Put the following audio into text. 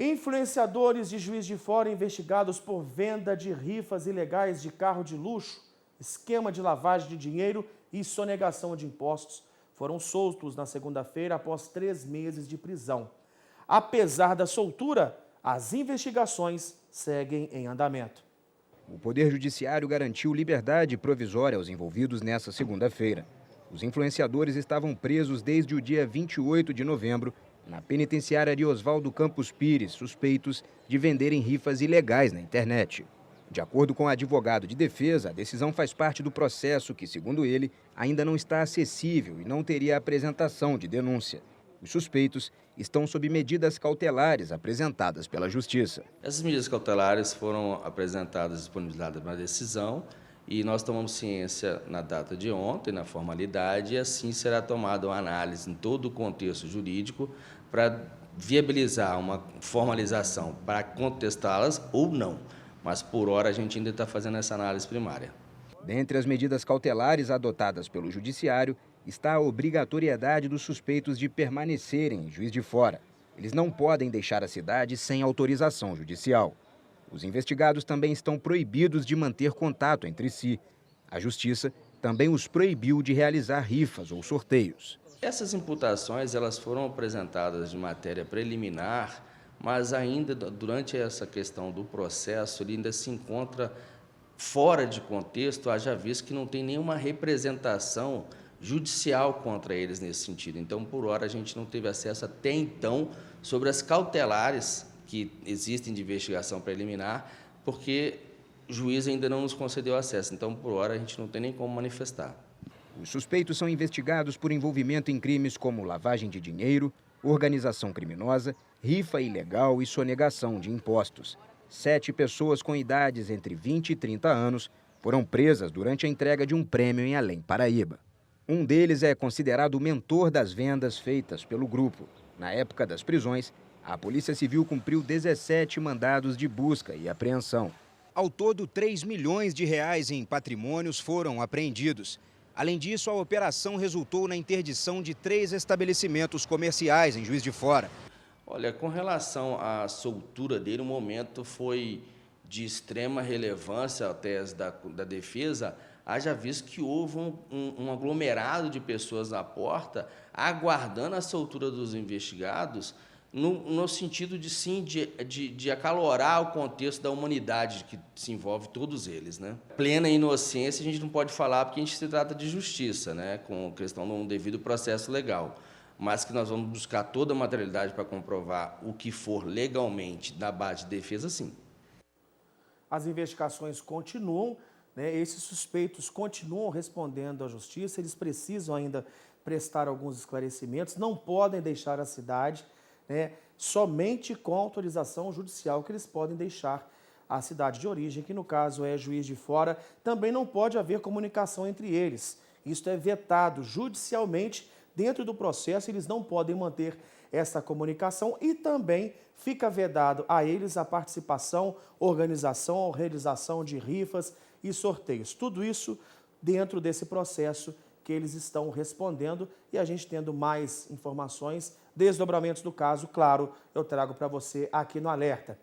Influenciadores de Juiz de Fora investigados por venda de rifas ilegais de carro de luxo, esquema de lavagem de dinheiro e sonegação de impostos foram soltos na segunda-feira após 3 meses de prisão. Apesar da soltura, as investigações seguem em andamento. O Poder Judiciário garantiu liberdade provisória aos envolvidos nesta segunda-feira. Os influenciadores estavam presos desde o dia 28 de novembro na penitenciária de Oswaldo Campos Pires, suspeitos de venderem rifas ilegais na internet. De acordo com o advogado de defesa, a decisão faz parte do processo que, segundo ele, ainda não está acessível e não teria apresentação de denúncia. Os suspeitos estão sob medidas cautelares apresentadas pela Justiça. Essas medidas cautelares foram apresentadas e disponibilizadas na decisão e nós tomamos ciência na data de ontem, na formalidade, e assim será tomada uma análise em todo o contexto jurídico para viabilizar uma formalização para contestá-las ou não. Mas, por hora, a gente ainda está fazendo essa análise primária. Dentre as medidas cautelares adotadas pelo Judiciário está a obrigatoriedade dos suspeitos de permanecerem em Juiz de Fora. Eles não podem deixar a cidade sem autorização judicial. Os investigados também estão proibidos de manter contato entre si. A Justiça também os proibiu de realizar rifas ou sorteios. Essas imputações elas foram apresentadas de matéria preliminar, mas ainda durante essa questão do processo, ele ainda se encontra fora de contexto, haja visto que não tem nenhuma representação judicial contra eles nesse sentido. Então, por hora, a gente não teve acesso até então sobre as cautelares que existem de investigação preliminar, porque o juiz ainda não nos concedeu acesso. Então, por hora, a gente não tem nem como manifestar. Os suspeitos são investigados por envolvimento em crimes como lavagem de dinheiro, organização criminosa, rifa ilegal e sonegação de impostos. 7 pessoas com idades entre 20 e 30 anos foram presas durante a entrega de um prêmio em Além Paraíba. Um deles é considerado o mentor das vendas feitas pelo grupo. Na época das prisões, a Polícia Civil cumpriu 17 mandados de busca e apreensão. Ao todo, 3 milhões de reais em patrimônios foram apreendidos. Além disso, a operação resultou na interdição de 3 estabelecimentos comerciais em Juiz de Fora. Olha, com relação à soltura dele, o momento foi de extrema relevância à tese da defesa, haja visto que houve um aglomerado de pessoas na porta aguardando a soltura dos investigados, no sentido de acalorar o contexto da humanidade que se envolve todos eles, né? Plena inocência a gente não pode falar porque a gente se trata de justiça, né? Com questão de um devido processo legal. Mas que nós vamos buscar toda a materialidade para comprovar o que for legalmente da base de defesa, sim. As investigações continuam, né? Esses suspeitos continuam respondendo à justiça, eles precisam ainda prestar alguns esclarecimentos, não podem deixar a cidade, né? Somente com autorização judicial que eles podem deixar a cidade de origem, que no caso é Juiz de Fora. Também não pode haver comunicação entre eles. Isso é vetado judicialmente. Dentro do processo, eles não podem manter essa comunicação e também fica vedado a eles a participação, organização, realização de rifas e sorteios. Tudo isso dentro desse processo que eles estão respondendo e a gente tendo mais informações, desdobramentos do caso, claro, eu trago para você aqui no Alerta.